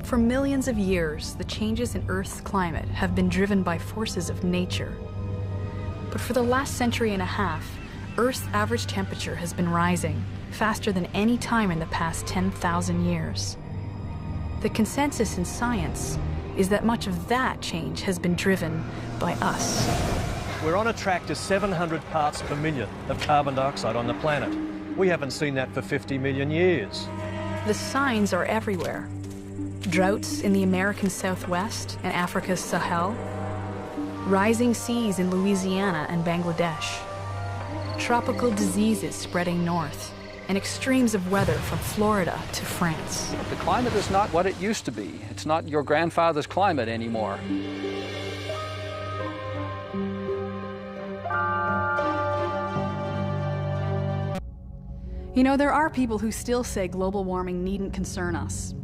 For millions of years, the changes in Earth's climate have been driven by forces of nature. But for the last century and a half, Earth's average temperature has been rising faster than any time in the past 10,000 years. The consensus in science is that much of that change has been driven by us. We're on a track to 700 parts per million of carbon dioxide on the planet. We haven't seen that for 50 million years. The signs are everywhere. Droughts in the American Southwest and Africa's Sahel, rising seas in Louisiana and Bangladesh, tropical diseases spreading north, and extremes of weather from Florida to France. The climate is not what it used to be. It's not your grandfather's climate anymore. You know, there are people who still say global warming needn't concern us.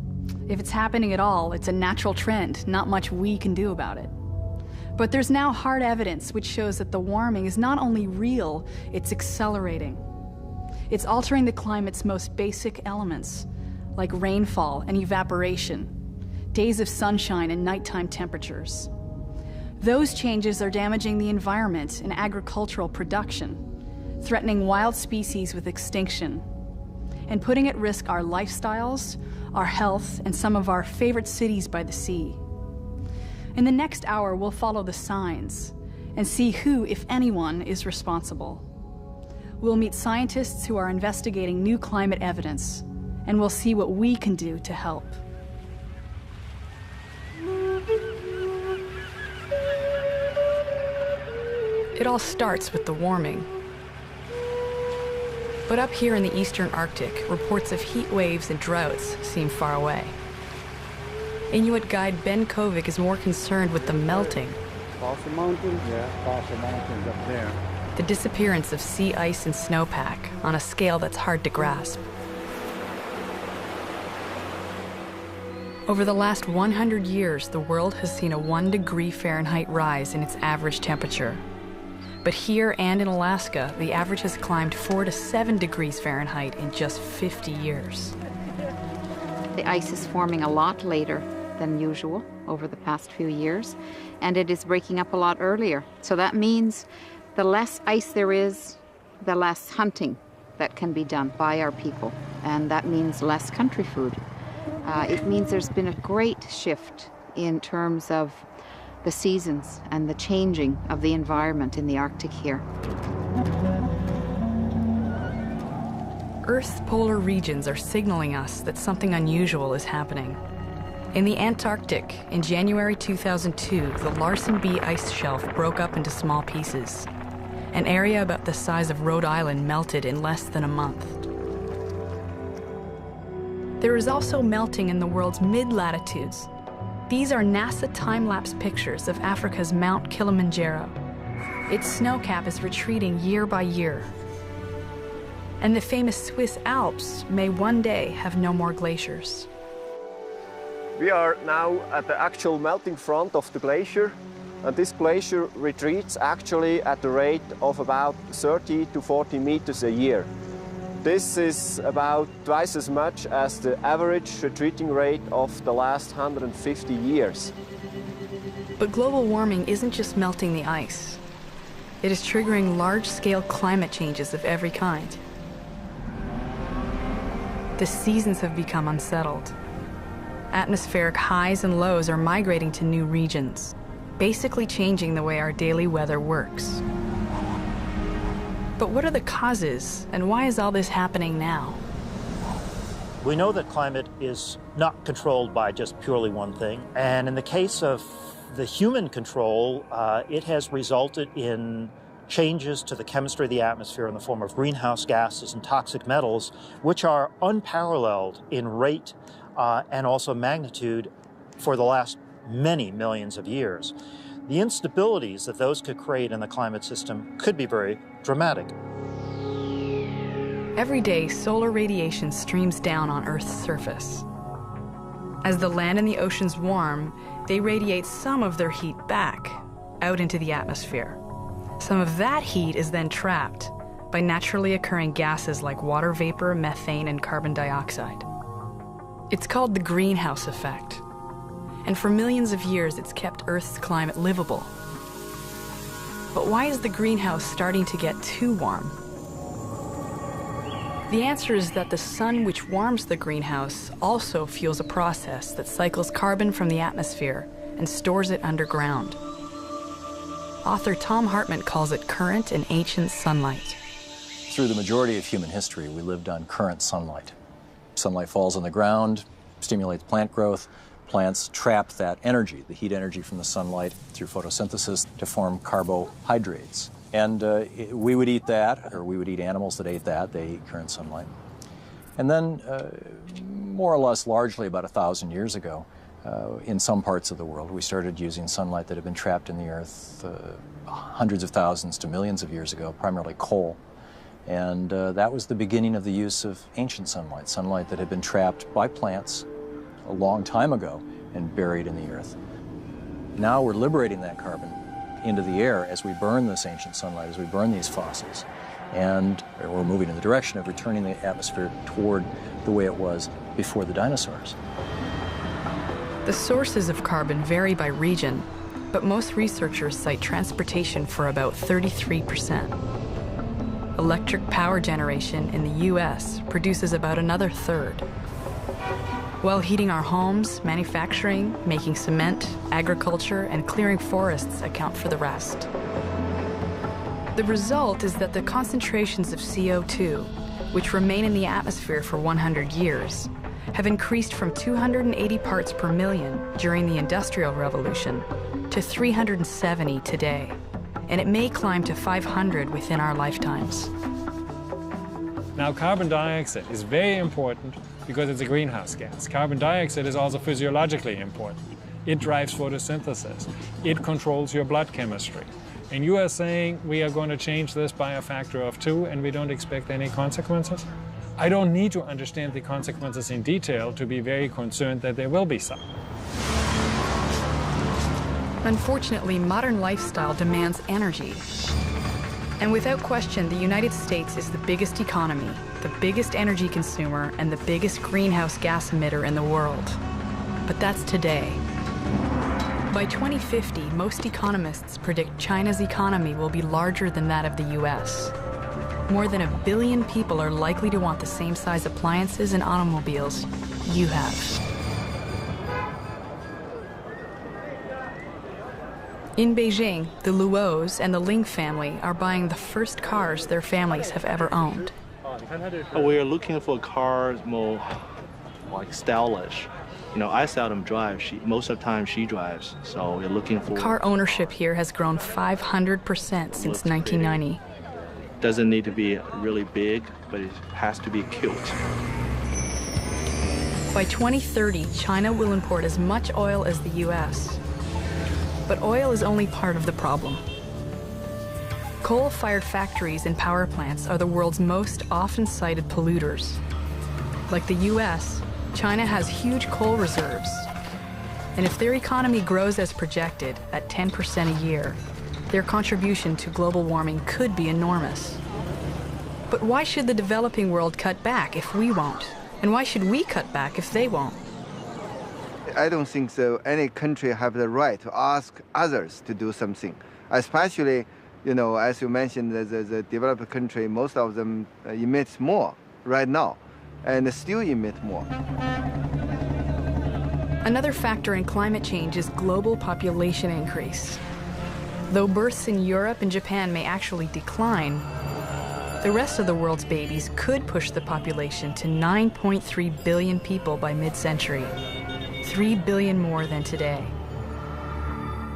If it's happening at all, it's a natural trend, not much we can do about it. But there's now hard evidence which shows that the warming is not only real, it's accelerating. It's altering the climate's most basic elements, like rainfall and evaporation, days of sunshine and nighttime temperatures. Those changes are damaging the environment and agricultural production, threatening wild species with extinction, and putting at risk our lifestyles, our health, and some of our favorite cities by the sea. In the next hour, we'll follow the signs and see who, if anyone, is responsible. We'll meet scientists who are investigating new climate evidence, and we'll see what we can do to help. It all starts with the warming. But up here in the eastern Arctic, reports of heat waves and droughts seem far away. Inuit guide Ben Kovic is more concerned with the melting. Fossil Mountains? Yeah, Fossil Mountains up there. The disappearance of sea ice and snowpack on a scale that's hard to grasp. Over the last 100 years, the world has seen a 1 degree Fahrenheit rise in its average temperature. But here and in Alaska, the average has climbed 4 to 7 degrees Fahrenheit in just 50 years. The ice is forming a lot later than usual over the past few years, and it is breaking up a lot earlier. So that means the less ice there is, the less hunting that can be done by our people, and that means less country food. It means there's been a great shift in terms of the seasons and the changing of the environment in the Arctic here. Earth's polar regions are signaling us that something unusual is happening. In the Antarctic, in January 2002, the Larsen B ice shelf broke up into small pieces. An area about the size of Rhode Island melted in less than a month. There is also melting in the world's mid-latitudes. These are NASA time-lapse pictures of Africa's Mount Kilimanjaro. Its snowcap is retreating year by year. And the famous Swiss Alps may one day have no more glaciers. We are now at the actual melting front of the glacier, and this glacier retreats actually at the rate of about 30 to 40 meters a year. This is about twice as much as the average retreating rate of the last 150 years. But global warming isn't just melting the ice. It is triggering large-scale climate changes of every kind. The seasons have become unsettled. Atmospheric highs and lows are migrating to new regions, basically changing the way our daily weather works. But what are the causes, and why is all this happening now? We know that climate is not controlled by just purely one thing, and in the case of the human control, it has resulted in changes to the chemistry of the atmosphere in the form of greenhouse gases and toxic metals, which are unparalleled in rate and also magnitude for the last many millions of years. The instabilities that those could create in the climate system could be very dramatic. Every day, solar radiation streams down on Earth's surface. As the land and the oceans warm, they radiate some of their heat back, out into the atmosphere. Some of that heat is then trapped by naturally occurring gases like water vapor, methane, and carbon dioxide. It's called the greenhouse effect, And for millions of years, it's kept Earth's climate livable. But why is the greenhouse starting to get too warm? The answer is that the sun which warms the greenhouse also fuels a process that cycles carbon from the atmosphere and stores it underground. Author Tom Hartman calls it current and ancient sunlight. Through the majority of human history, we lived on current sunlight. Sunlight falls on the ground, stimulates plant growth. Plants trap that energy, the heat energy from the sunlight, through photosynthesis to form carbohydrates. And we would eat that, or we would eat animals that ate that. They ate current sunlight. And then, more or less largely about 1,000 years ago, in some parts of the world, we started using sunlight that had been trapped in the earth hundreds of thousands to millions of years ago, primarily coal. And that was the beginning of the use of ancient sunlight, sunlight that had been trapped by plants a long time ago and buried in the earth. Now we're liberating that carbon into the air as we burn this ancient sunlight, as we burn these fossils. And we're moving in the direction of returning the atmosphere toward the way it was before the dinosaurs. The sources of carbon vary by region, but most researchers cite transportation for about 33%. Electric power generation in the US produces about another third. While heating our homes, manufacturing, making cement, agriculture, and clearing forests account for the rest. The result is that the concentrations of CO2, which remain in the atmosphere for 100 years, have increased from 280 parts per million during the Industrial Revolution to 370 today, and it may climb to 500 within our lifetimes. Now, carbon dioxide is very important because it's a greenhouse gas. Carbon dioxide is also physiologically important. It drives photosynthesis. It controls your blood chemistry. And you are saying we are going to change this by a factor of 2 and we don't expect any consequences? I don't need to understand the consequences in detail to be very concerned that there will be some. Unfortunately, modern lifestyle demands energy. And without question, the United States is the biggest economy, the biggest energy consumer, and the biggest greenhouse gas emitter in the world. But that's today. By 2050, most economists predict China's economy will be larger than that of the US. More than 1 billion people are likely to want the same size appliances and automobiles you have. In Beijing, the Luos and the Ling family are buying the first cars their families have ever owned. We are looking for cars more like stylish. You know, I seldom drive. Most of the time she drives, so we're looking for... Car ownership here has grown 500% since 1990. Doesn't need to be really big, but it has to be cute. By 2030, China will import as much oil as the US. But oil is only part of the problem. Coal-fired factories and power plants are the world's most often cited polluters. Like the US, China has huge coal reserves. And if their economy grows as projected, at 10% a year, their contribution to global warming could be enormous. But why should the developing world cut back if we won't? And why should we cut back if they won't? I don't think so. Any country have the right to ask others to do something, especially, you know, as you mentioned, the developed country, most of them emit more right now, and still emit more. Another factor in climate change is global population increase. Though births in Europe and Japan may actually decline, the rest of the world's babies could push the population to 9.3 billion people by mid-century. 3 billion more than today.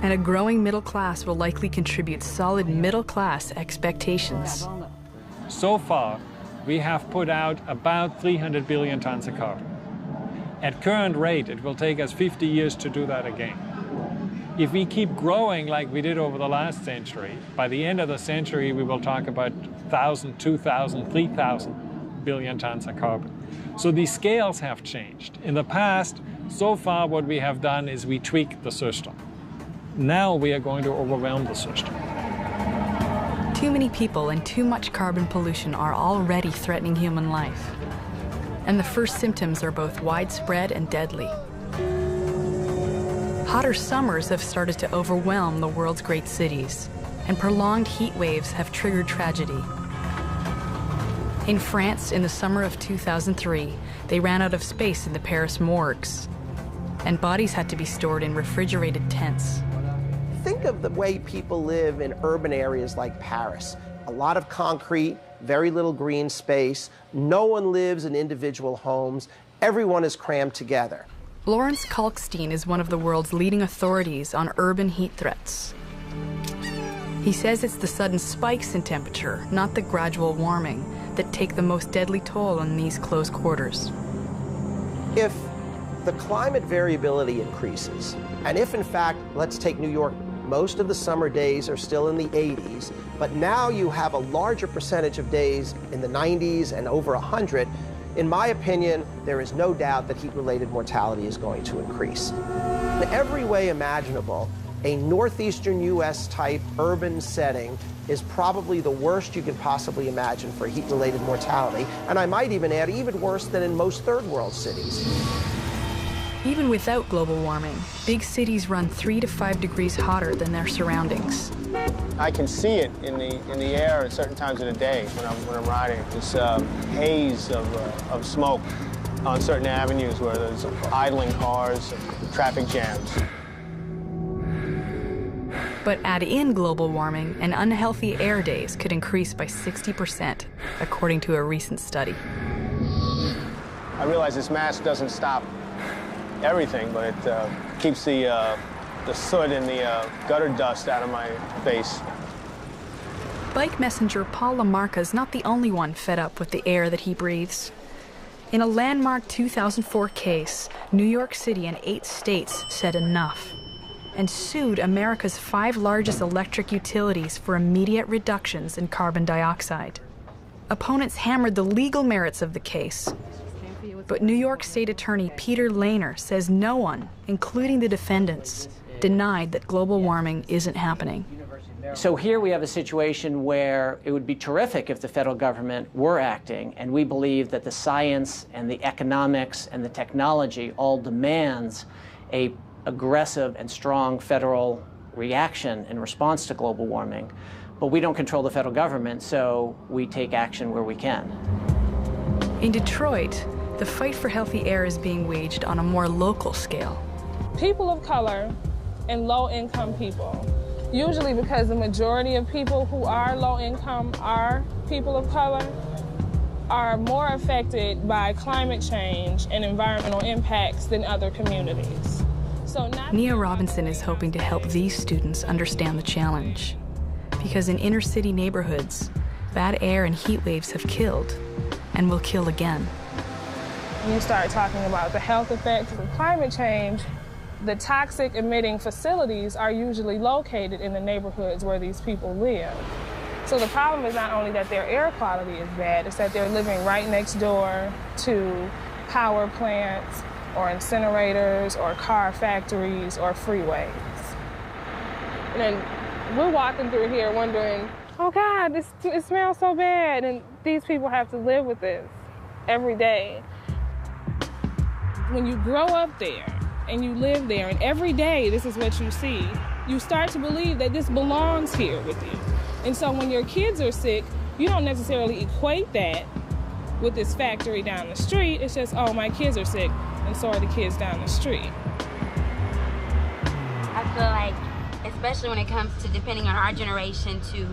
And a growing middle class will likely contribute solid middle class expectations. So far, we have put out about 300 billion tons of carbon. At current rate, it will take us 50 years to do that again. If we keep growing like we did over the last century, by the end of the century, we will talk about 1,000, 2,000, 3,000 billion tons of carbon. So these scales have changed. In the past, so far what we have done is we tweaked the system. Now we are going to overwhelm the system. Too many people and too much carbon pollution are already threatening human life. And the first symptoms are both widespread and deadly. Hotter summers have started to overwhelm the world's great cities, and prolonged heat waves have triggered tragedy. In France, in the summer of 2003, they ran out of space in the Paris morgues, and bodies had to be stored in refrigerated tents. Think of the way people live in urban areas like Paris. A lot of concrete, very little green space. No one lives in individual homes. Everyone is crammed together. Lawrence Kalkstein is one of the world's leading authorities on urban heat threats. He says it's the sudden spikes in temperature, not the gradual warming, that take the most deadly toll on these close quarters. If the climate variability increases, and if in fact, let's take New York, most of the summer days are still in the 80s, but now you have a larger percentage of days in the 90s and over 100, in my opinion, there is no doubt that heat-related mortality is going to increase. In every way imaginable, a northeastern U.S. type urban setting is probably the worst you can possibly imagine for heat-related mortality, and I might even add even worse than in most third world cities. Even without global warming, big cities run 3 to 5 degrees hotter than their surroundings. I can see it in the air at certain times of the day when I'm riding. This haze of smoke on certain avenues where there's idling cars, traffic jams. But add in global warming, and unhealthy air days could increase by 60%, according to a recent study. I realize this mask doesn't stop everything, but it keeps the soot and the gutter dust out of my face. Bike messenger Paul LaMarca is not the only one fed up with the air that he breathes. In a landmark 2004 case, New York City and 8 states said enough and sued America's 5 largest electric utilities for immediate reductions in carbon dioxide. Opponents hammered the legal merits of the case, but New York State Attorney Peter Lehner says no one, including the defendants, denied that global warming isn't happening. So here we have a situation where it would be terrific if the federal government were acting, and we believe that the science and the economics and the technology all demands a aggressive and strong federal reaction in response to global warming. But we don't control the federal government, so we take action where we can. In Detroit, the fight for healthy air is being waged on a more local scale. People of color and low-income people, usually because the majority of people who are low-income are people of color, are more affected by climate change and environmental impacts than other communities. Nia Robinson is hoping to help these students understand the challenge, because in inner city neighborhoods, bad air and heat waves have killed and will kill again. When you start talking about the health effects of climate change, the toxic emitting facilities are usually located in the neighborhoods where these people live. So the problem is not only that their air quality is bad, it's that they're living right next door to power plants or incinerators or car factories or freeways. And then we're walking through here wondering, oh God, it smells so bad, and these people have to live with this every day. When you grow up there and you live there and every day this is what you see, you start to believe that this belongs here with you. And so when your kids are sick, you don't necessarily equate that with this factory down the street. It's just, oh, my kids are sick, and so are the kids down the street. I feel like, especially when it comes to depending on our generation to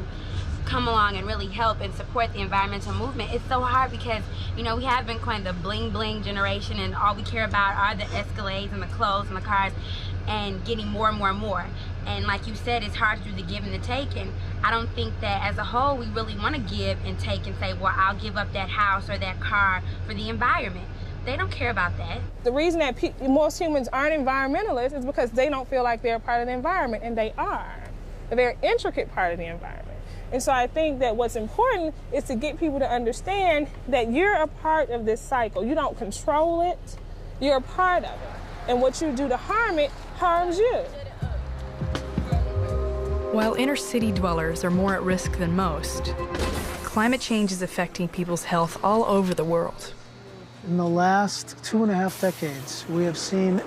come along and really help and support the environmental movement, it's so hard because, you know, we have been kind of the bling bling generation, and all we care about are the Escalades and the clothes and the cars and getting more and more and more. And like you said, it's hard to do the give and the take, and I don't think that as a whole we really want to give and take and say, well, I'll give up that house or that car for the environment. They don't care about that. The reason that most humans aren't environmentalists is because they don't feel like they're part of the environment, and they are. They're an intricate part of the environment. And so I think that what's important is to get people to understand that you're a part of this cycle. You don't control it, you're a part of it. And what you do to harm it harms you. While inner city dwellers are more at risk than most, climate change is affecting people's health all over the world. In the last 2.5 decades, we have seen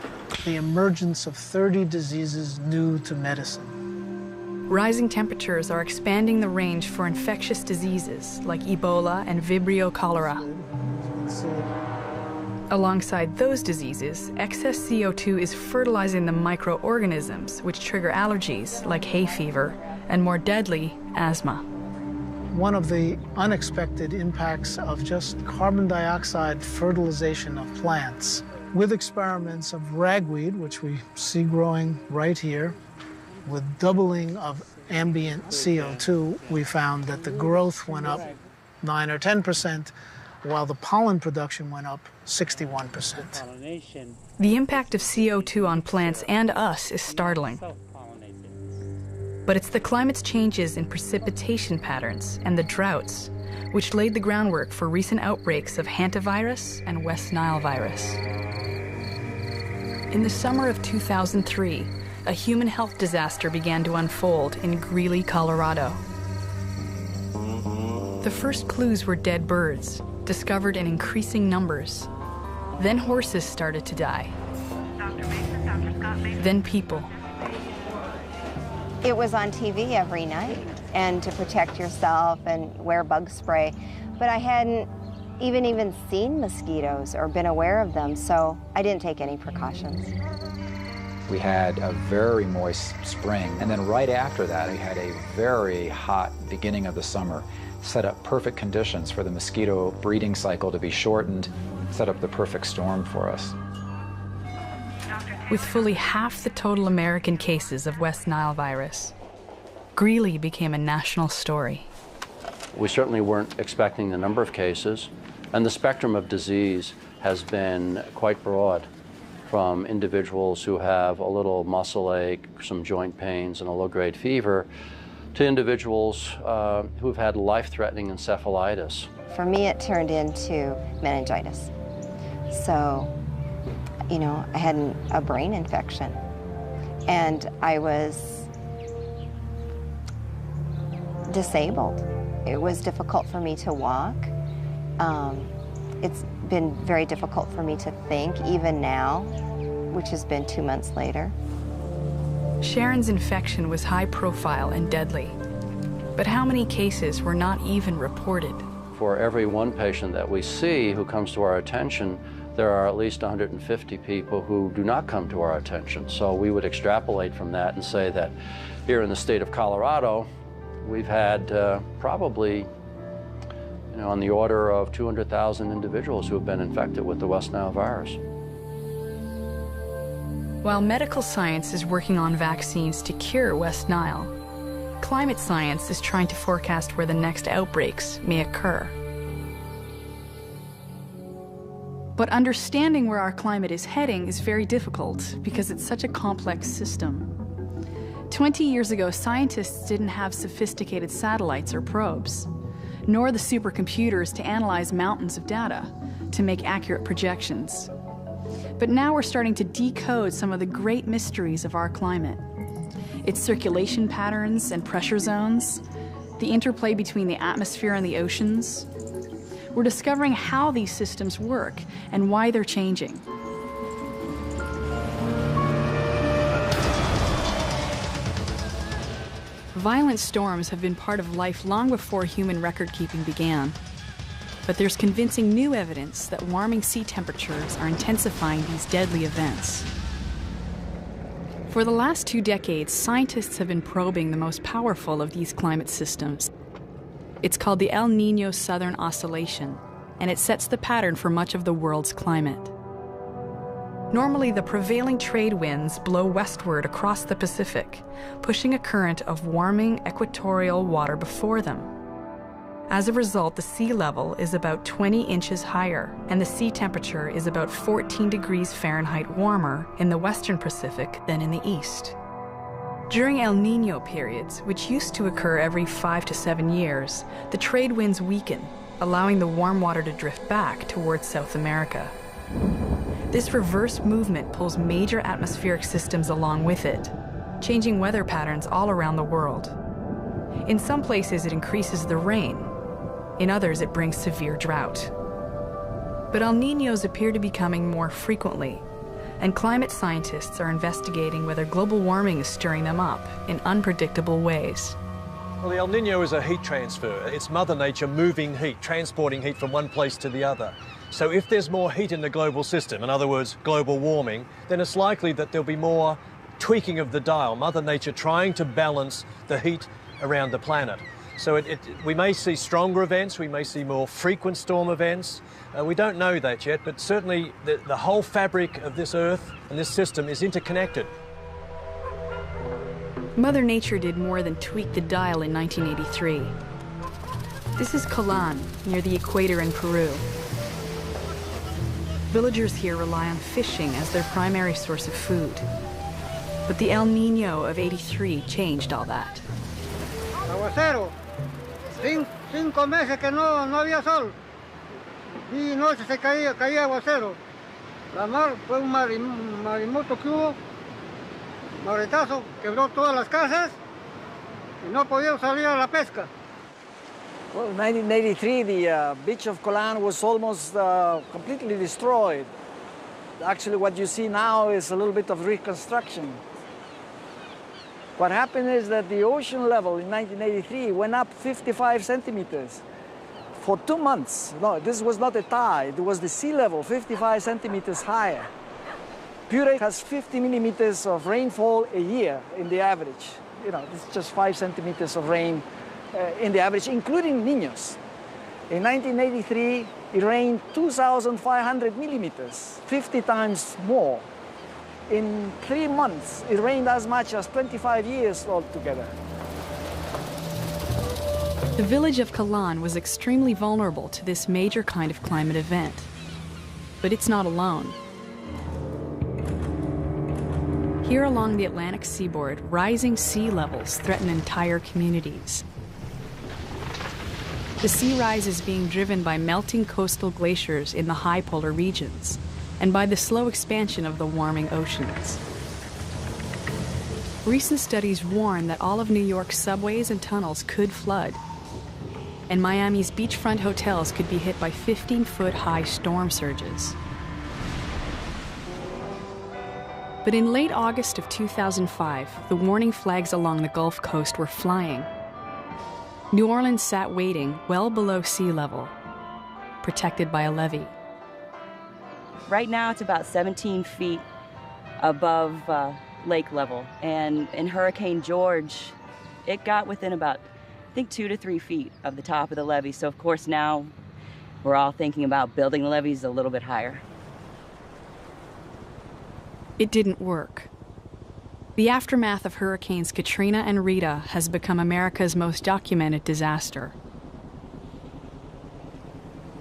the emergence of 30 diseases new to medicine. Rising temperatures are expanding the range for infectious diseases like Ebola and Vibrio cholera. Alongside those diseases, excess CO2 is fertilizing the microorganisms which trigger allergies like hay fever and, more deadly, asthma. One of the unexpected impacts of just carbon dioxide fertilization of plants. With experiments of ragweed, which we see growing right here, with doubling of ambient CO2, we found that the growth went up 9 or 10%, while the pollen production went up 61%. The impact of CO2 on plants and us is startling. But it's the climate's changes in precipitation patterns and the droughts which laid the groundwork for recent outbreaks of hantavirus and West Nile virus. In the summer of 2003, a human health disaster began to unfold in Greeley, Colorado. The first clues were dead birds, discovered in increasing numbers. Then horses started to die. Then people. It was on TV every night, and to protect yourself and wear bug spray. But I hadn't even seen mosquitoes or been aware of them, so I didn't take any precautions. We had a very moist spring, and then right after that, we had a very hot beginning of the summer. Set up perfect conditions for the mosquito breeding cycle to be shortened, set up the perfect storm for us. With fully half the total American cases of West Nile virus, Greeley became a national story. We certainly weren't expecting the number of cases, and the spectrum of disease has been quite broad, from individuals who have a little muscle ache, some joint pains, and a low-grade fever, to individuals who've had life-threatening encephalitis. For me, it turned into meningitis. So, you know, I had a brain infection, and I was disabled. It was difficult for me to walk. It's been very difficult for me to think, even now, which has been 2 months later. Sharon's infection was high profile and deadly, but how many cases were not even reported? For every one patient that we see who comes to our attention, there are at least 150 people who do not come to our attention. So we would extrapolate from that and say that here in the state of Colorado, we've had probably on the order of 200,000 individuals who have been infected with the West Nile virus. While medical science is working on vaccines to cure West Nile, climate science is trying to forecast where the next outbreaks may occur. But understanding where our climate is heading is very difficult because it's such a complex system. 20 years ago, scientists didn't have sophisticated satellites or probes, nor the supercomputers to analyze mountains of data to make accurate projections. But now we're starting to decode some of the great mysteries of our climate. Its circulation patterns and pressure zones, the interplay between the atmosphere and the oceans. We're discovering how these systems work and why they're changing. Violent storms have been part of life long before human record-keeping began. But there's convincing new evidence that warming sea temperatures are intensifying these deadly events. For the last 2 decades, scientists have been probing the most powerful of these climate systems. It's called the El Niño Southern Oscillation, and it sets the pattern for much of the world's climate. Normally, the prevailing trade winds blow westward across the Pacific, pushing a current of warming equatorial water before them. As a result, the sea level is about 20 inches higher, and the sea temperature is about 14 degrees Fahrenheit warmer in the western Pacific than in the east. During El Niño periods, which used to occur every 5 to 7 years, the trade winds weaken, allowing the warm water to drift back towards South America. This reverse movement pulls major atmospheric systems along with it, changing weather patterns all around the world. In some places, it increases the rain. In others, it brings severe drought. But El Niños appear to be coming more frequently, and climate scientists are investigating whether global warming is stirring them up in unpredictable ways. Well, the El Niño is a heat transfer. It's Mother Nature moving heat, transporting heat from one place to the other. So if there's more heat in the global system, in other words, global warming, then it's likely that there'll be more tweaking of the dial, Mother Nature trying to balance the heat around the planet. So we may see stronger events, we may see more frequent storm events. We don't know that yet, but certainly the whole fabric of this Earth and this system is interconnected. Mother Nature did more than tweak the dial in 1983. This is Colan, near the equator in Peru. Villagers here rely on fishing as their primary source of food. But the El Niño of '83 changed all that. Aguacero. 5 meses que no había sol. Y noche se caía aguacero. La mar fue un maremoto que hubo. Maretazo, quebró todas las casas y no podíamos salir a la pesca. Well, in 1983, the beach of Colan was almost completely destroyed. Actually, what you see now is a little bit of reconstruction. What happened is that the ocean level in 1983 went up 55 centimeters for 2 months. No, this was not a tide, it was the sea level 55 centimeters higher. Pure has 50 millimeters of rainfall a year in the average. You know, it's just 5 centimeters of rain in the average, including Niños. In 1983, it rained 2,500 millimeters, 50 times more. In 3 months, it rained as much as 25 years altogether. The village of Colan was extremely vulnerable to this major kind of climate event. But it's not alone. Here along the Atlantic seaboard, rising sea levels threaten entire communities. The sea rise is being driven by melting coastal glaciers in the high polar regions and by the slow expansion of the warming oceans. Recent studies warn that all of New York's subways and tunnels could flood, and Miami's beachfront hotels could be hit by 15-foot-high storm surges. But in late August of 2005, the warning flags along the Gulf Coast were flying. New Orleans sat waiting well below sea level, protected by a levee. Right now it's about 17 feet above lake level, and in Hurricane George, it got within about, I think, 2 to 3 feet of the top of the levee. So of course now we're all thinking about building the levees a little bit higher. It didn't work. The aftermath of Hurricanes Katrina and Rita has become America's most documented disaster.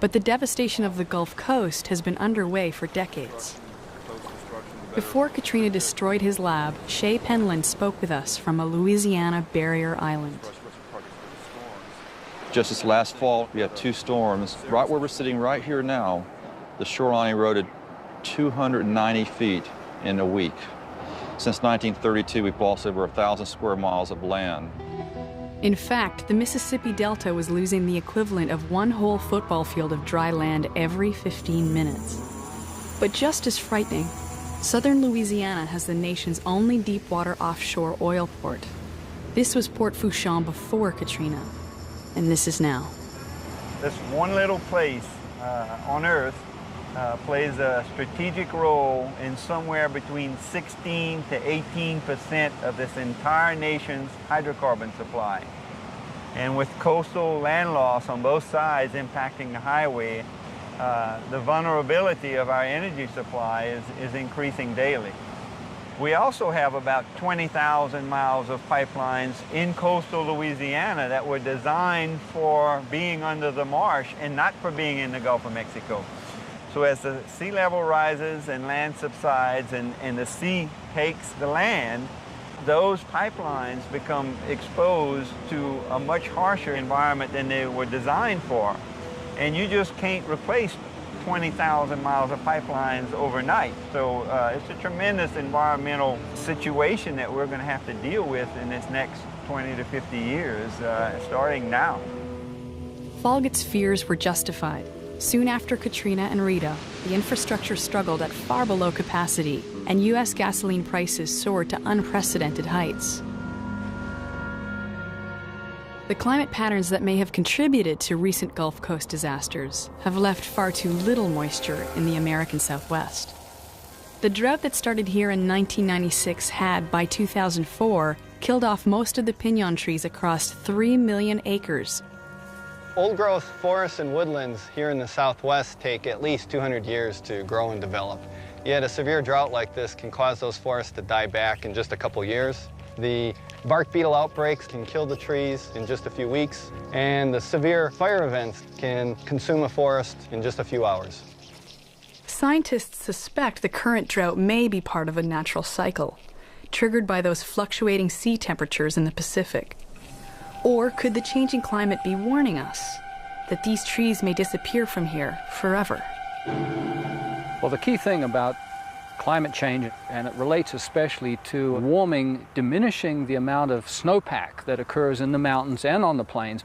But the devastation of the Gulf Coast has been underway for decades. Before Katrina destroyed his lab, Shay Penland spoke with us from a Louisiana barrier island. Just this last fall, we had 2 storms. Right where we're sitting right here now, the shoreline eroded 290 feet in a week. Since 1932, we've lost over 1,000 square miles of land. In fact, the Mississippi Delta was losing the equivalent of 1 whole football field of dry land every 15 minutes. But just as frightening, southern Louisiana has the nation's only deep-water offshore oil port. This was Port Fourchon before Katrina, and this is now. This one little place on Earth plays a strategic role in somewhere between 16 to 18% of this entire nation's hydrocarbon supply. And with coastal land loss on both sides impacting the highway, the vulnerability of our energy supply is increasing daily. We also have about 20,000 miles of pipelines in coastal Louisiana that were designed for being under the marsh and not for being in the Gulf of Mexico. So as the sea level rises and land subsides and the sea takes the land, those pipelines become exposed to a much harsher environment than they were designed for. And you just can't replace 20,000 miles of pipelines overnight. So it's a tremendous environmental situation that we're going to have to deal with in this next 20 to 50 years, starting now. Folgett's fears were justified. Soon after Katrina and Rita, the infrastructure struggled at far below capacity, and U.S. gasoline prices soared to unprecedented heights. The climate patterns that may have contributed to recent Gulf Coast disasters have left far too little moisture in the American Southwest. The drought that started here in 1996 had, by 2004, killed off most of the piñon trees across 3 million acres. Old-growth forests and woodlands here in the Southwest take at least 200 years to grow and develop. Yet a severe drought like this can cause those forests to die back in just a couple years. The bark beetle outbreaks can kill the trees in just a few weeks, and the severe fire events can consume a forest in just a few hours. Scientists suspect the current drought may be part of a natural cycle, triggered by those fluctuating sea temperatures in the Pacific. Or could the changing climate be warning us that these trees may disappear from here forever? Well, the key thing about climate change, and it relates especially to warming, diminishing the amount of snowpack that occurs in the mountains and on the plains.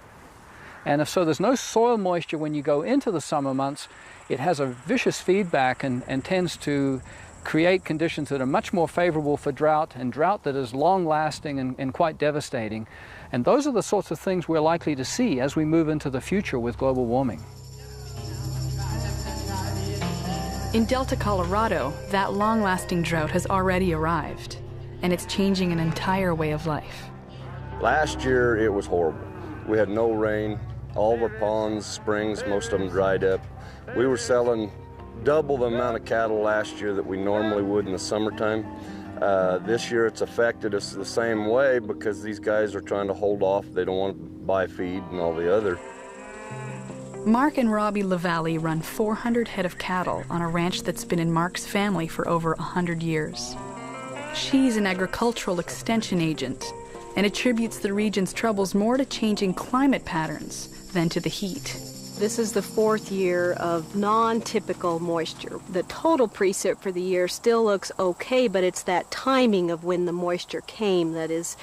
And so there's no soil moisture when you go into the summer months, it has a vicious feedback and tends to create conditions that are much more favorable for drought, and drought that is long-lasting and quite devastating. And those are the sorts of things we're likely to see as we move into the future with global warming. In Delta, Colorado, that long-lasting drought has already arrived, and it's changing an entire way of life. Last year, it was horrible. We had no rain. All of our ponds, springs, most of them dried up. We were selling double the amount of cattle last year that we normally would in the summertime. This year it's affected us the same way because these guys are trying to hold off. They don't want to buy feed and all the other. Mark and Robbie LaValle run 400 head of cattle on a ranch that's been in Mark's family for over 100 years. She's an agricultural extension agent and attributes the region's troubles more to changing climate patterns than to the heat. This is the 4th year of non-typical moisture. The total precip for the year still looks okay, but it's that timing of when the moisture came that is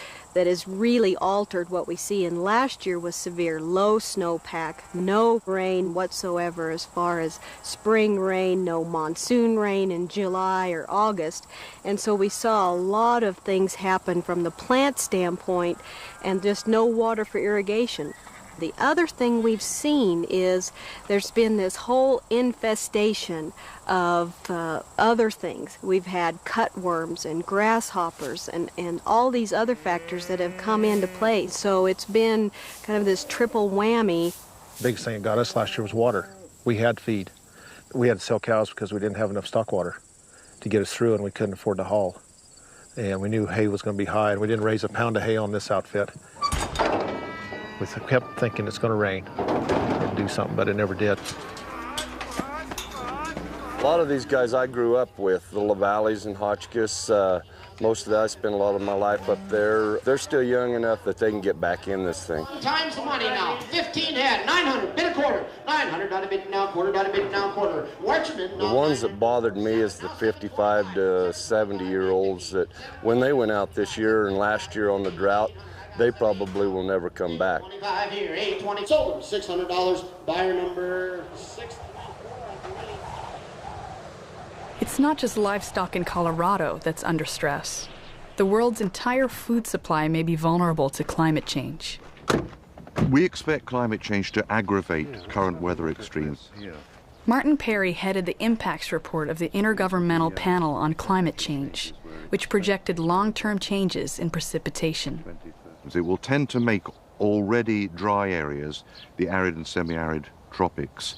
really altered what we see. And last year was severe, low snowpack, no rain whatsoever as far as spring rain, no monsoon rain in July or August. And so we saw a lot of things happen from the plant standpoint and just no water for irrigation. The other thing we've seen is there's been this whole infestation of other things. We've had cutworms and grasshoppers and all these other factors that have come into play. So it's been kind of this triple whammy. The biggest thing that got us last year was water. We had feed. We had to sell cows because we didn't have enough stock water to get us through, and we couldn't afford to haul. And we knew hay was going to be high, and we didn't raise a pound of hay on this outfit. We kept thinking it's going to rain and do something, but it never did. A lot of these guys I grew up with, the LaValles and Hotchkiss, most of that I spent a lot of my life up there. They're still young enough that they can get back in this thing. Time's the money now. 15 head, 900, bid a quarter. 900, not a bid now, quarter, not a bid now, quarter. Watchman. The ones that bothered me is the 55 to 70-year-olds that when they went out this year and last year on the drought, they probably will never come back. 25 here, 820, sold, $600, buyer number 6. It's not just livestock in Colorado that's under stress. The world's entire food supply may be vulnerable to climate change. We expect climate change to aggravate current weather extremes. Martin Perry headed the impacts report of the Intergovernmental Panel on Climate Change, which projected long-term changes in precipitation. It will tend to make already dry areas, the arid and semi-arid tropics,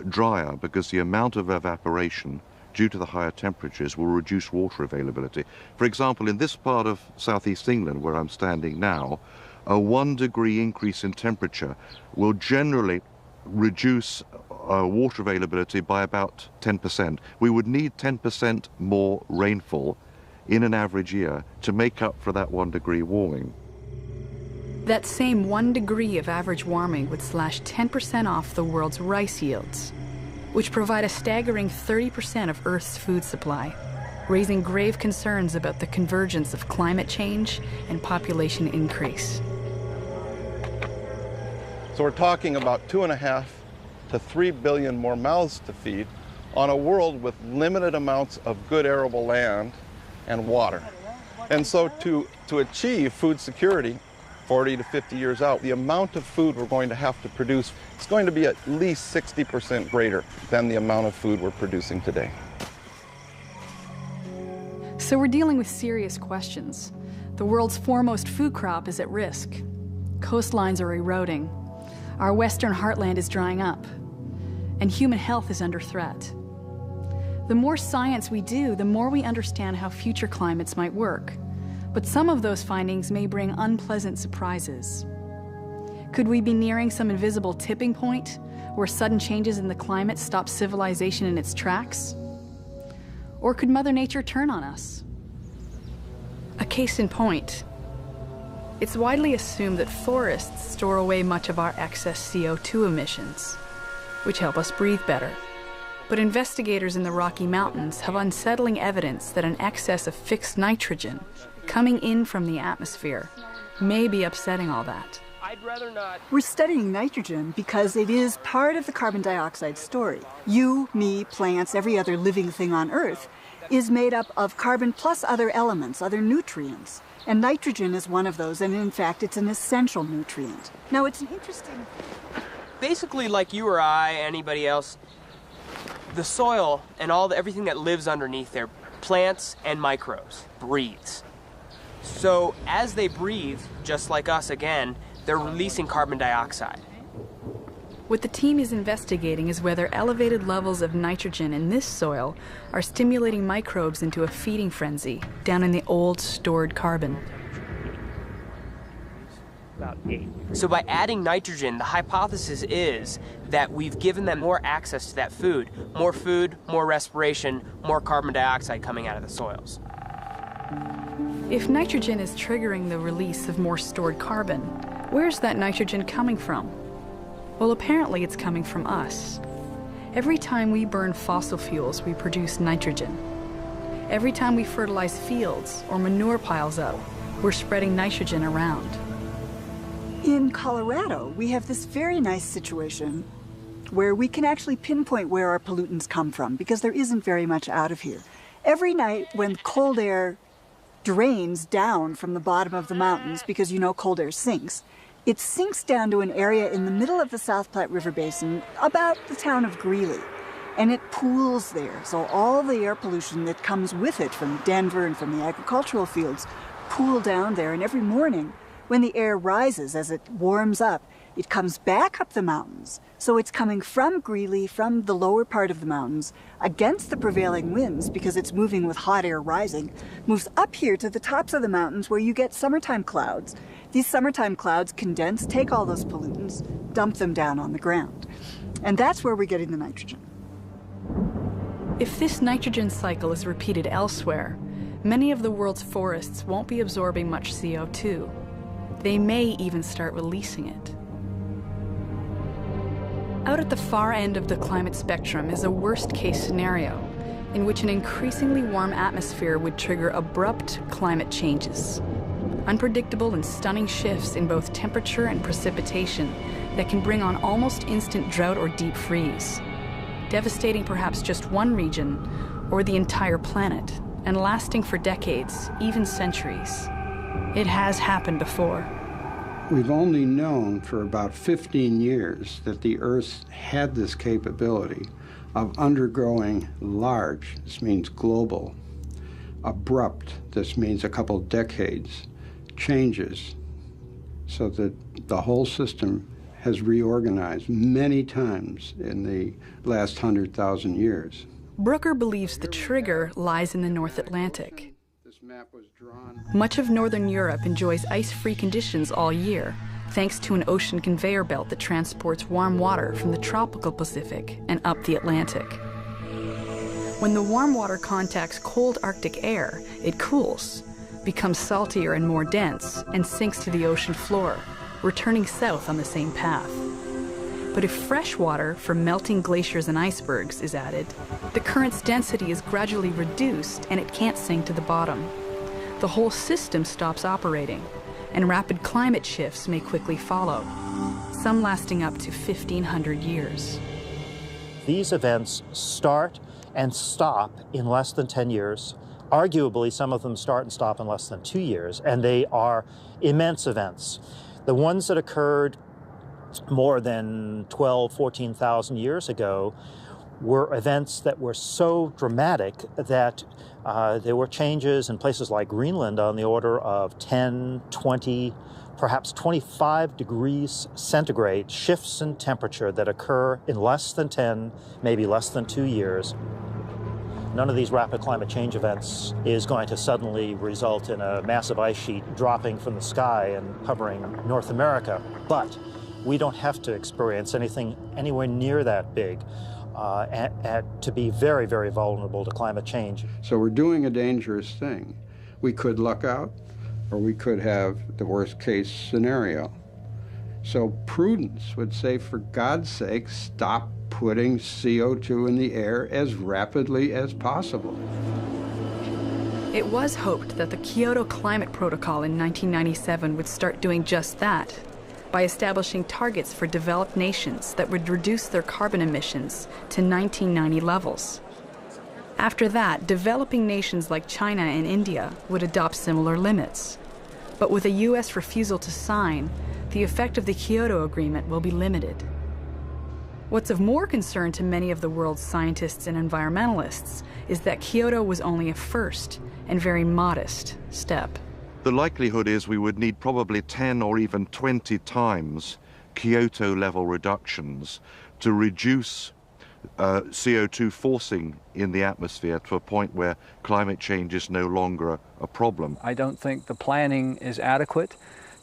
drier because the amount of evaporation due to the higher temperatures will reduce water availability. For example, in this part of southeast England where I'm standing now, a 1 degree increase in temperature will generally reduce water availability by about 10%. We would need 10% more rainfall in an average year to make up for that 1 degree warming. That same 1 degree of average warming would slash 10% off the world's rice yields, which provide a staggering 30% of Earth's food supply, raising grave concerns about the convergence of climate change and population increase. So we're talking about 2.5 to 3 billion more mouths to feed on a world with limited amounts of good arable land and water. And so to achieve food security 40 to 50 years out, the amount of food we're going to have to produce is going to be at least 60% greater than the amount of food we're producing today. So we're dealing with serious questions. The world's foremost food crop is at risk. Coastlines are eroding. Our western heartland is drying up. And human health is under threat. The more science we do, the more we understand how future climates might work. But some of those findings may bring unpleasant surprises. Could we be nearing some invisible tipping point where sudden changes in the climate stop civilization in its tracks? Or could Mother Nature turn on us? A case in point. It's widely assumed that forests store away much of our excess CO2 emissions, which help us breathe better. But investigators in the Rocky Mountains have unsettling evidence that an excess of fixed nitrogen coming in from the atmosphere may be upsetting all that. We're studying nitrogen because it is part of the carbon dioxide story. You, me, plants, every other living thing on Earth is made up of carbon plus other elements, other nutrients. And nitrogen is one of those, and in fact, it's an essential nutrient. Now, it's an interesting... Basically, like you or I, anybody else, the soil and everything that lives underneath there, plants and microbes, breathes. So as they breathe, just like us again, they're releasing carbon dioxide. What the team is investigating is whether elevated levels of nitrogen in this soil are stimulating microbes into a feeding frenzy down in the old stored carbon. About 8. So by adding nitrogen, the hypothesis is that we've given them more access to that food, more respiration, more carbon dioxide coming out of the soils. If nitrogen is triggering the release of more stored carbon, where's that nitrogen coming from? Well, apparently it's coming from us. Every time we burn fossil fuels, we produce nitrogen. Every time we fertilize fields or manure piles up, we're spreading nitrogen around. In Colorado, we have this very nice situation where we can actually pinpoint where our pollutants come from because there isn't very much out of here. Every night when cold air drains down from the bottom of the mountains, because you know cold air sinks, it sinks down to an area in the middle of the South Platte River Basin, about the town of Greeley, and it pools there. So all the air pollution that comes with it from Denver and from the agricultural fields pool down there, and every morning when the air rises, as it warms up, it comes back up the mountains. So it's coming from Greeley, from the lower part of the mountains, against the prevailing winds because it's moving with hot air rising, moves up here to the tops of the mountains where you get summertime clouds. These summertime clouds condense, take all those pollutants, dump them down on the ground. And that's where we're getting the nitrogen. If this nitrogen cycle is repeated elsewhere, many of the world's forests won't be absorbing much CO2. They may even start releasing it. Out at the far end of the climate spectrum is a worst-case scenario in which an increasingly warm atmosphere would trigger abrupt climate changes. Unpredictable and stunning shifts in both temperature and precipitation that can bring on almost instant drought or deep freeze, devastating perhaps just one region or the entire planet, and lasting for decades, even centuries. It has happened before. We've only known for about 15 years that the Earth had this capability of undergoing large, this means global, abrupt, this means a couple decades, changes, so that the whole system has reorganized many times in the last 100,000 years. Brooker believes the trigger lies in the North Atlantic. Much of northern Europe enjoys ice-free conditions all year, thanks to an ocean conveyor belt that transports warm water from the tropical Pacific and up the Atlantic. When the warm water contacts cold Arctic air, it cools, becomes saltier and more dense, and sinks to the ocean floor, returning south on the same path. But if fresh water from melting glaciers and icebergs is added, the current's density is gradually reduced and it can't sink to the bottom. The whole system stops operating, and rapid climate shifts may quickly follow, some lasting up to 1,500 years. these events start and stop in less than 10 years. Arguably, some of them start and stop in less than 2 years, and they are immense events. The ones that occurred more than 12, 14,000 years ago were events that were so dramatic that there were changes in places like Greenland on the order of 10, 20, perhaps 25 degrees centigrade shifts in temperature that occur in less than 10, maybe less than 2 years. None of these rapid climate change events is going to suddenly result in a massive ice sheet dropping from the sky and covering North America. But we don't have to experience anything anywhere near that big to be very, very vulnerable to climate change. So we're doing a dangerous thing. We could luck out, or we could have the worst case scenario. So prudence would say, for God's sake, stop putting CO2 in the air as rapidly as possible. It was hoped that the Kyoto Climate Protocol in 1997 would start doing just that, by establishing targets for developed nations that would reduce their carbon emissions to 1990 levels. After that, developing nations like China and India would adopt similar limits. But with a U.S. refusal to sign, the effect of the Kyoto Agreement will be limited. What's of more concern to many of the world's scientists and environmentalists is that Kyoto was only a first and very modest step. The likelihood is we would need probably 10 or even 20 times Kyoto level reductions to reduce CO2 forcing in the atmosphere to a point where climate change is no longer a problem. I don't think the planning is adequate.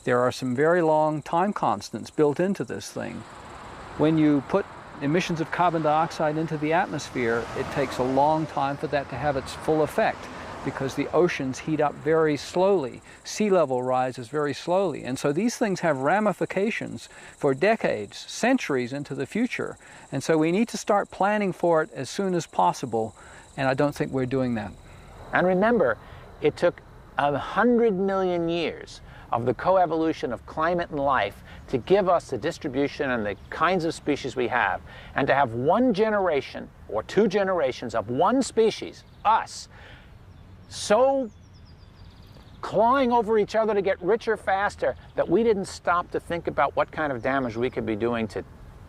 There are some very long time constants built into this thing. When you put emissions of carbon dioxide into the atmosphere, it takes a long time for that to have its full effect, because the oceans heat up very slowly. Sea level rises very slowly. And so these things have ramifications for decades, centuries into the future. And so we need to start planning for it as soon as possible, and I don't think we're doing that. And remember, it took 100 million years of the coevolution of climate and life to give us the distribution and the kinds of species we have. And to have one generation or two generations of one species, us, so clawing over each other to get richer faster that we didn't stop to think about what kind of damage we could be doing to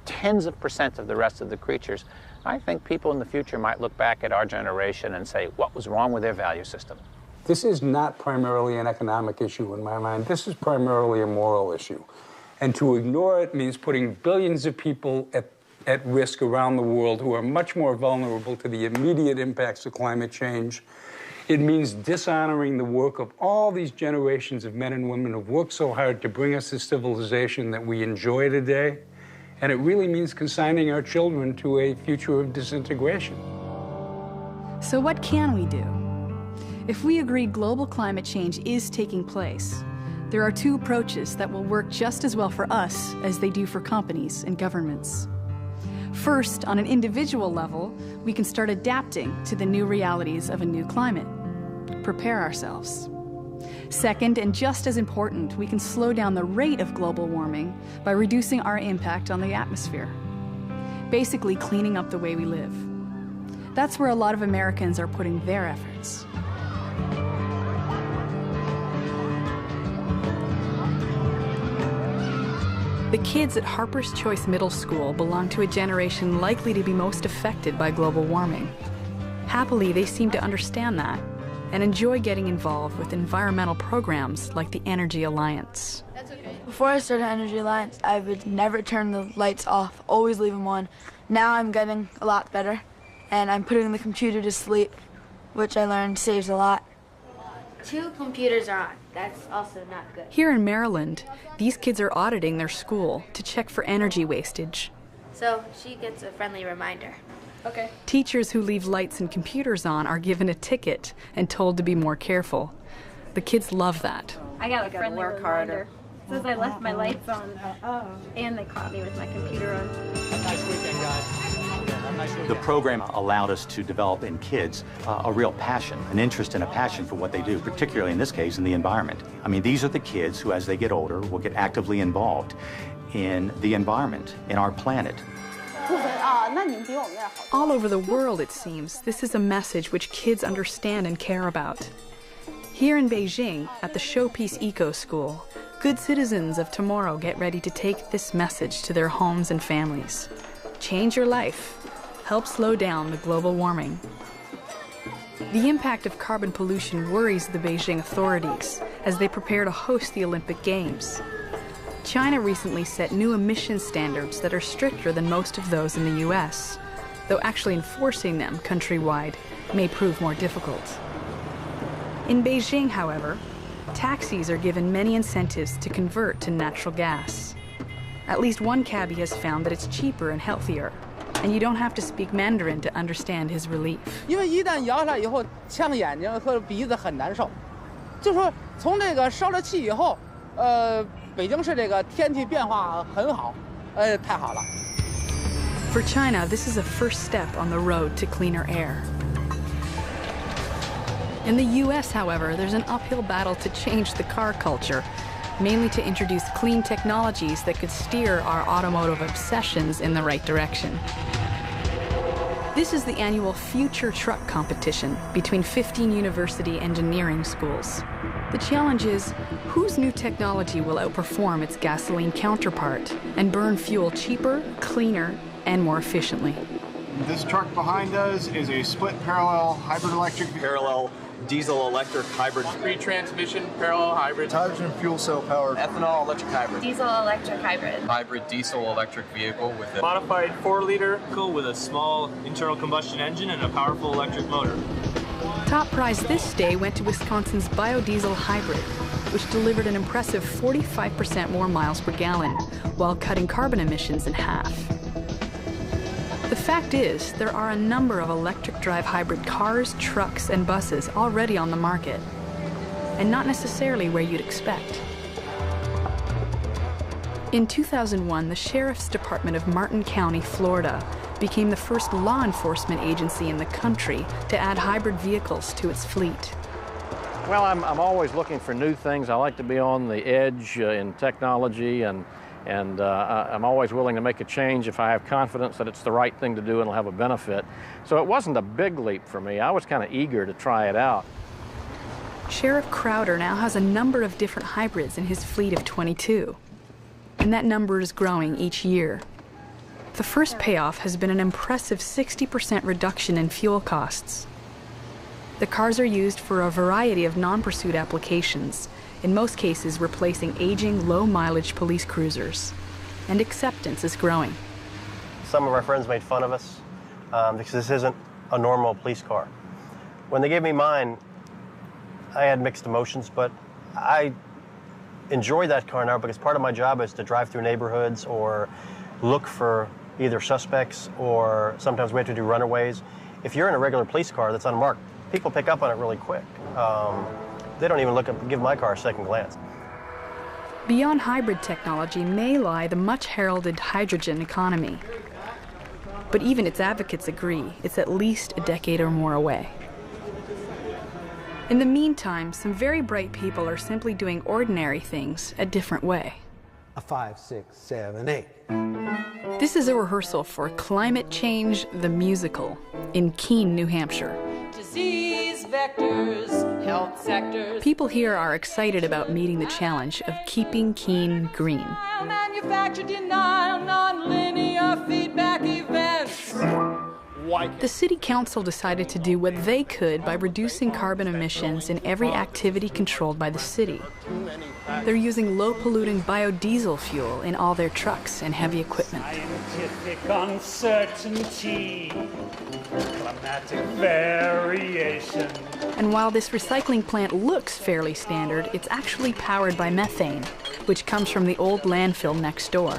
tens of % of the rest of the creatures, I think people in the future might look back at our generation and say, what was wrong with their value system? This is not primarily an economic issue in my mind. This is primarily a moral issue. And to ignore it means putting billions of people at risk around the world who are much more vulnerable to the immediate impacts of climate change. It means dishonoring the work of all these generations of men and women who've worked so hard to bring us the civilization that we enjoy today. And it really means consigning our children to a future of disintegration. So what can we do? If we agree global climate change is taking place, there are two approaches that will work just as well for us as they do for companies and governments. First, on an individual level, we can start adapting to the new realities of a new climate. Prepare ourselves. Second, and just as important, we can slow down the rate of global warming by reducing our impact on the atmosphere. Basically, cleaning up the way we live. That's where a lot of Americans are putting their efforts. The kids at Harper's Choice Middle School belong to a generation likely to be most affected by global warming. Happily, they seem to understand that and enjoy getting involved with environmental programs like the Energy Alliance. Before I started Energy Alliance, I would never turn the lights off, always leave them on. Now I'm getting a lot better, and I'm putting the computer to sleep, which I learned saves a lot. 2 computers are on. That's also not good. Here in Maryland, these kids are auditing their school to check for energy wastage. So she gets a friendly reminder. Okay. Teachers who leave lights and computers on are given a ticket and told to be more careful. The kids love that. I got a friendly reminder. Says I left my lights on, and they caught me with my computer on. Nice weekend, guys. The program allowed us to develop in kids a real passion, an interest and a passion for what they do, particularly in this case in the environment. I mean, these are the kids who, as they get older, will get actively involved in the environment, in our planet. All over the world, it seems, this is a message which kids understand and care about. Here in Beijing, at the Showpiece Eco School, good citizens of tomorrow get ready to take this message to their homes and families. Change your life. Help slow down the global warming. The impact of carbon pollution worries the Beijing authorities as they prepare to host the Olympic Games. China recently set new emission standards that are stricter than most of those in the US, though actually enforcing them countrywide may prove more difficult. In Beijing, however, taxis are given many incentives to convert to natural gas. At least one cabbie has found that it's cheaper and healthier, and you don't have to speak Mandarin to understand his relief. 因为一旦摇下来以后，呛眼睛和鼻子很难受。就说从这个烧了气以后，北京市这个天气变化很好，太好了。For China, this is a first step on the road to cleaner air. In the US, however, there's an uphill battle to change the car culture, mainly to introduce clean technologies that could steer our automotive obsessions in the right direction. This is the annual Future Truck competition between 15 university engineering schools. The challenge is, whose new technology will outperform its gasoline counterpart and burn fuel cheaper, cleaner, and more efficiently? This truck behind us is a split parallel hybrid electric. Parallel diesel electric hybrid. Pre-transmission parallel hybrid. Hydrogen fuel cell powered. Ethanol electric hybrid. Diesel electric hybrid. Hybrid diesel electric vehicle with a modified 4-liter vehicle with a small internal combustion engine and a powerful electric motor. Top prize this day went to Wisconsin's biodiesel hybrid, which delivered an impressive 45% more miles per gallon, while cutting carbon emissions in half. The fact is, there are a number of electric drive hybrid cars, trucks, and buses already on the market, and not necessarily where you'd expect. In 2001, the Sheriff's Department of Martin County, Florida, became the first law enforcement agency in the country to add hybrid vehicles to its fleet. Well, I'm always looking for new things. I like to be on the edge in technology, and I'm always willing to make a change if I have confidence that it's the right thing to do and will have a benefit. So it wasn't a big leap for me. I was kind of eager to try it out. Sheriff Crowder now has a number of different hybrids in his fleet of 22, and that number is growing each year. The first payoff has been an impressive 60% reduction in fuel costs. The cars are used for a variety of non-pursuit applications, in most cases replacing aging, low-mileage police cruisers. And acceptance is growing. Some of our friends made fun of us because this isn't a normal police car. When they gave me mine, I had mixed emotions, but I enjoy that car now because part of my job is to drive through neighborhoods or look for either suspects, or sometimes we have to do runaways. If you're in a regular police car that's unmarked, people pick up on it really quick. They don't even give my car a second glance. Beyond hybrid technology may lie the much heralded hydrogen economy. But even its advocates agree it's at least a decade or more away. In the meantime, some very bright people are simply doing ordinary things a different way. A 5, 6, 7, 8. This is a rehearsal for Climate Change, the Musical, in Keene, New Hampshire. Disease vectors, health sectors. People here are excited about meeting the challenge of keeping Keene green. Manufacture denial, non-linear feedback events. The city council decided to do what they could by reducing carbon emissions in every activity controlled by the city. They're using low-polluting biodiesel fuel in all their trucks and heavy equipment. Scientific uncertainty, climatic variation. And while this recycling plant looks fairly standard, it's actually powered by methane, which comes from the old landfill next door.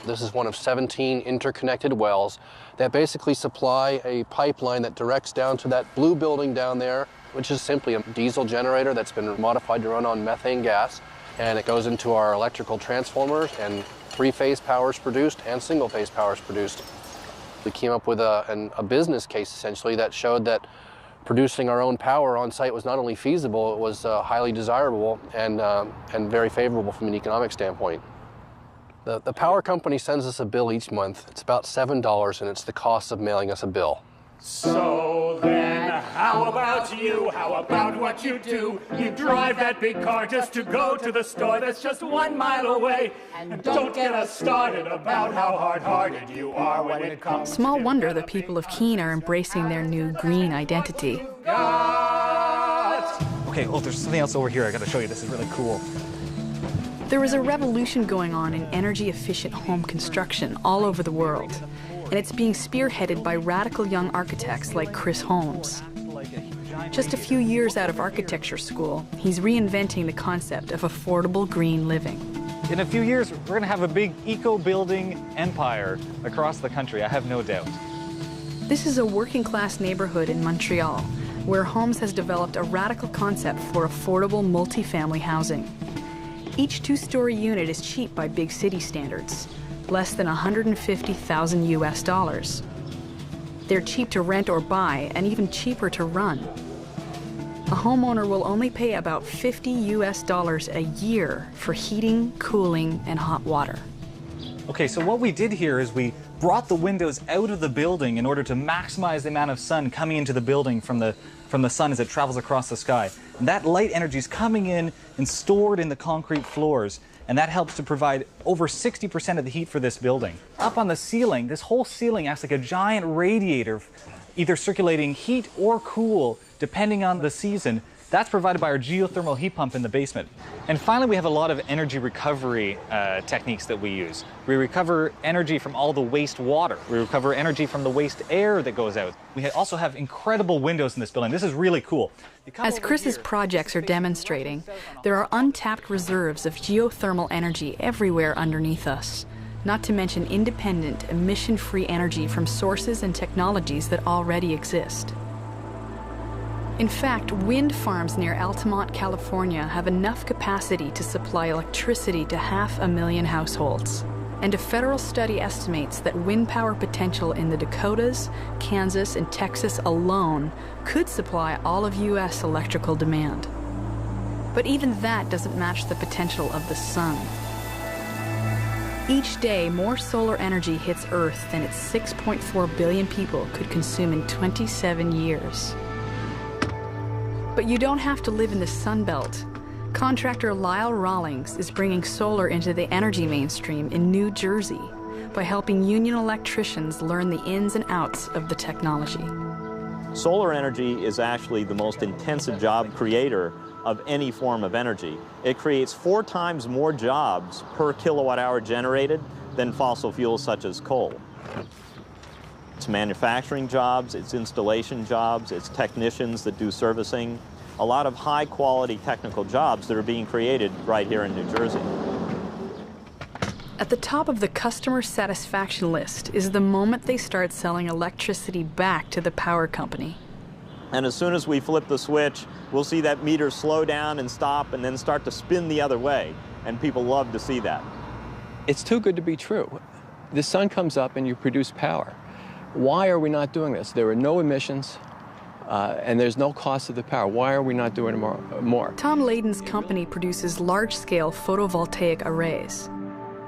This is one of 17 interconnected wells that basically supply a pipeline that directs down to that blue building down there, which is simply a diesel generator that's been modified to run on methane gas. And it goes into our electrical transformers, and three-phase power is produced and single-phase power is produced. We came up with a business case, essentially, that showed that producing our own power on site was not only feasible, it was highly desirable and very favorable from an economic standpoint. The power company sends us a bill each month. It's about $7, and it's the cost of mailing us a bill. So then, how about you? How about what you do? You drive that big car just to go to the store that's just 1 mile away. And don't get us started about how hard-hearted you are when it comes Small wonder the people of Keene are embracing their new green identity. Okay, oh, there's something else over here I gotta show you. This is really cool. There is a revolution going on in energy-efficient home construction all over the world, and it's being spearheaded by radical young architects like Chris Holmes. Just a few years out of architecture school, he's reinventing the concept of affordable green living. In a few years, we're gonna have a big eco-building empire across the country, I have no doubt. This is a working-class neighborhood in Montreal, where Holmes has developed a radical concept for affordable multifamily housing. Each two-story unit is cheap by big city standards, less than $150,000 US. They're cheap to rent or buy, and even cheaper to run. A homeowner will only pay about $50 US a year for heating, cooling, and hot water. Okay, so what we did here is we brought the windows out of the building in order to maximize the amount of sun coming into the building from the sun as it travels across the sky. And that light energy is coming in and stored in the concrete floors, and that helps to provide over 60% of the heat for this building. Up on the ceiling, this whole ceiling acts like a giant radiator, either circulating heat or cool, depending on the season. That's provided by our geothermal heat pump in the basement. And finally, we have a lot of energy recovery techniques that we use. We recover energy from all the waste water. We recover energy from the waste air that goes out. We also have incredible windows in this building. This is really cool. As Chris's projects are demonstrating, there are untapped reserves of geothermal energy everywhere underneath us, not to mention independent, emission-free energy from sources and technologies that already exist. In fact, wind farms near Altamont, California have enough capacity to supply electricity to 500,000 households. And a federal study estimates that wind power potential in the Dakotas, Kansas, and Texas alone could supply all of U.S. electrical demand. But even that doesn't match the potential of the sun. Each day, more solar energy hits Earth than its 6.4 billion people could consume in 27 years. But you don't have to live in the Sun Belt. Contractor Lyle Rawlings is bringing solar into the energy mainstream in New Jersey by helping union electricians learn the ins and outs of the technology. Solar energy is actually the most intensive job creator of any form of energy. It creates 4 times more jobs per kilowatt hour generated than fossil fuels such as coal. It's manufacturing jobs, it's installation jobs, it's technicians that do servicing, a lot of high-quality technical jobs that are being created right here in New Jersey. At the top of the customer satisfaction list is the moment they start selling electricity back to the power company. And as soon as we flip the switch, we'll see that meter slow down and stop and then start to spin the other way, and people love to see that. It's too good to be true. The sun comes up and you produce power. Why are we not doing this? There are no emissions, and there's no cost of the power. Why are we not doing more? Tom Layden's company produces large-scale photovoltaic arrays.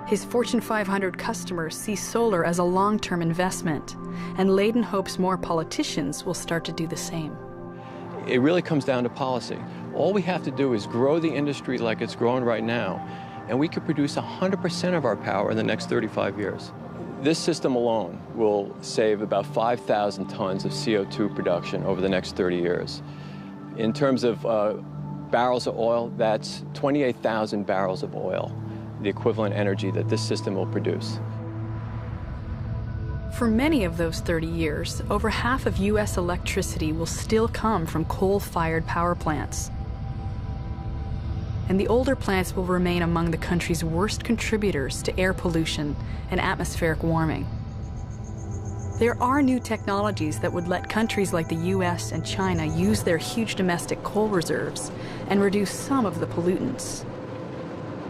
His Fortune 500 customers see solar as a long-term investment, and Layden hopes more politicians will start to do the same. It really comes down to policy. All we have to do is grow the industry like it's growing right now, and we could produce 100% of our power in the next 35 years. This system alone will save about 5,000 tons of CO2 production over the next 30 years. In terms of barrels of oil, that's 28,000 barrels of oil, the equivalent energy that this system will produce. For many of those 30 years, over half of U.S. electricity will still come from coal-fired power plants. And the older plants will remain among the country's worst contributors to air pollution and atmospheric warming. There are new technologies that would let countries like the US and China use their huge domestic coal reserves and reduce some of the pollutants.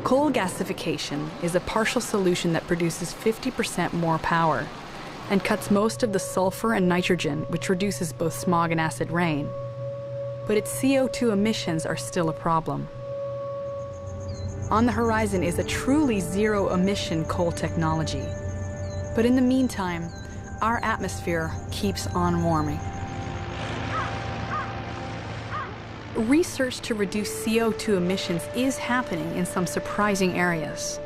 Coal gasification is a partial solution that produces 50% more power and cuts most of the sulfur and nitrogen, which reduces both smog and acid rain. But its CO2 emissions are still a problem. On the horizon is a truly zero-emission coal technology. But in the meantime, our atmosphere keeps on warming. Research to reduce CO2 emissions is happening in some surprising areas.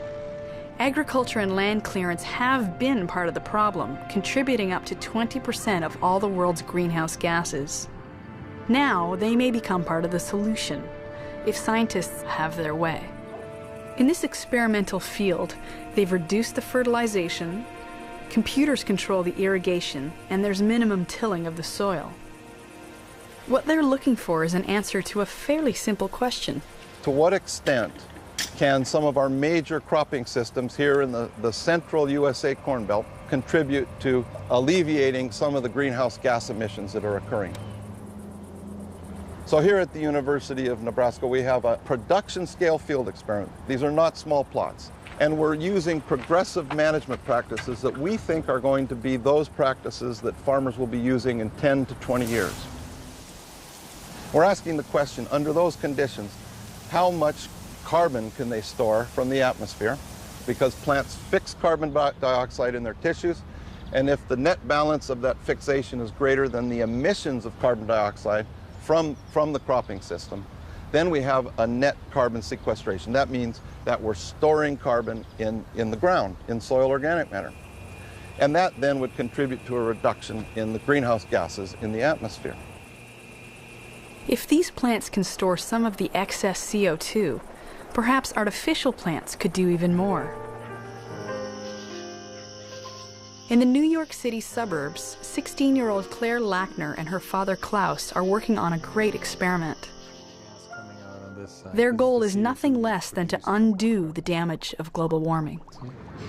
Agriculture and land clearance have been part of the problem, contributing up to 20% of all the world's greenhouse gases. Now, they may become part of the solution, if scientists have their way. In this experimental field, they've reduced the fertilization, computers control the irrigation, and there's minimum tilling of the soil. What they're looking for is an answer to a fairly simple question. To what extent can some of our major cropping systems here in the central USA Corn Belt contribute to alleviating some of the greenhouse gas emissions that are occurring? So here at the University of Nebraska, we have a production scale field experiment. These are not small plots. And we're using progressive management practices that we think are going to be those practices that farmers will be using in 10 to 20 years. We're asking the question, under those conditions, how much carbon can they store from the atmosphere? Because plants fix carbon dioxide in their tissues, and if the net balance of that fixation is greater than the emissions of carbon dioxide from the cropping system, then we have a net carbon sequestration. That means that we're storing carbon in the ground, in soil organic matter. And that then would contribute to a reduction in the greenhouse gases in the atmosphere. If these plants can store some of the excess CO2, perhaps artificial plants could do even more. In the New York City suburbs, 16-year-old Claire Lackner and her father Klaus are working on a great experiment. Their goal is nothing less than to undo the damage of global warming.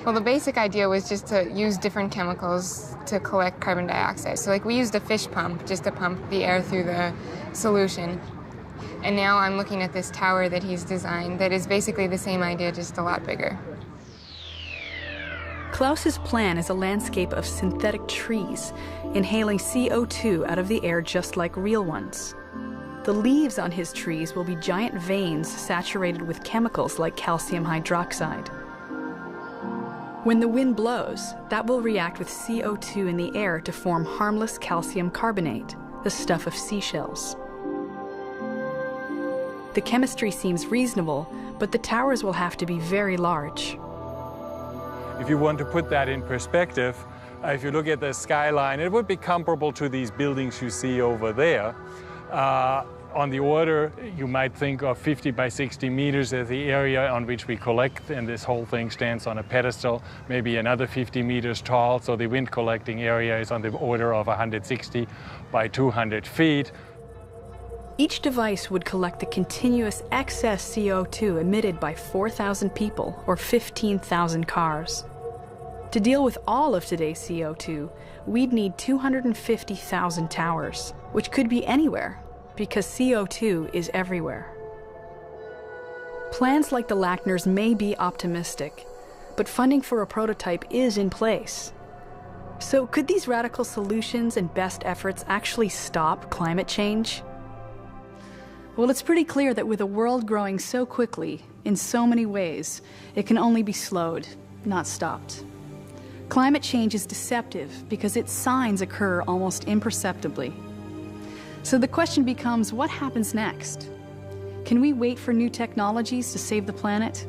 Well, the basic idea was just to use different chemicals to collect carbon dioxide. So like we used a fish pump just to pump the air through the solution. And now I'm looking at this tower that he's designed that is basically the same idea, just a lot bigger. Klaus's plan is a landscape of synthetic trees, inhaling CO2 out of the air just like real ones. The leaves on his trees will be giant veins saturated with chemicals like calcium hydroxide. When the wind blows, that will react with CO2 in the air to form harmless calcium carbonate, the stuff of seashells. The chemistry seems reasonable, but the towers will have to be very large. If you want to put that in perspective, if you look at the skyline, it would be comparable to these buildings you see over there. On the order, you might think of 50 by 60 meters as the area on which we collect, and this whole thing stands on a pedestal, maybe another 50 meters tall, so the wind collecting area is on the order of 160 by 200 feet. Each device would collect the continuous excess CO2 emitted by 4,000 people or 15,000 cars. To deal with all of today's CO2, we'd need 250,000 towers, which could be anywhere, because CO2 is everywhere. Plans like the Lackners may be optimistic, but funding for a prototype is in place. So could these radical solutions and best efforts actually stop climate change? Well, it's pretty clear that with a world growing so quickly, in so many ways, it can only be slowed, not stopped. Climate change is deceptive because its signs occur almost imperceptibly. So the question becomes, what happens next? Can we wait for new technologies to save the planet?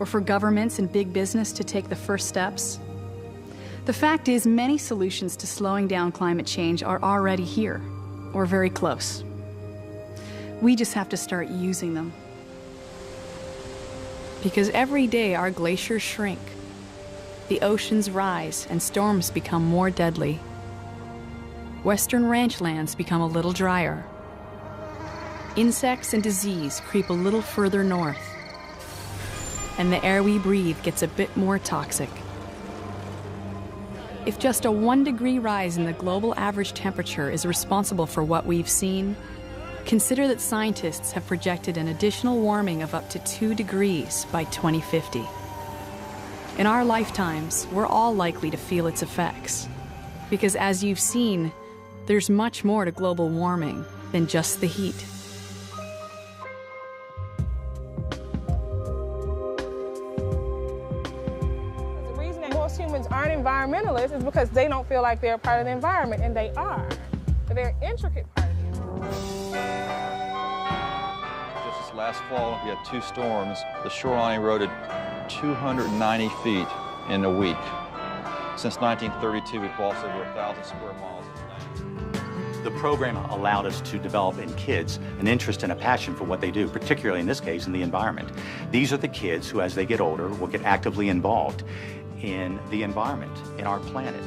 Or for governments and big business to take the first steps? The fact is, many solutions to slowing down climate change are already here, or very close. We just have to start using them. Because every day our glaciers shrink, the oceans rise, and storms become more deadly. Western ranchlands become a little drier. Insects and disease creep a little further north. And the air we breathe gets a bit more toxic. If just a 1 degree rise in the global average temperature is responsible for what we've seen, consider that scientists have projected an additional warming of up to 2 degrees by 2050. In our lifetimes, we're all likely to feel its effects. Because as you've seen, there's much more to global warming than just the heat. environmentalists is because they don't feel like they're a part of the environment, and they are. They're an intricate part of the environment. Just this last fall, we had 2 storms. The shoreline eroded 290 feet in a week. Since 1932, we've lost over 1,000 square miles of land. The program allowed us to develop in kids an interest and a passion for what they do, particularly in this case in the environment. These are the kids who, as they get older, will get actively involved in the environment, in our planet.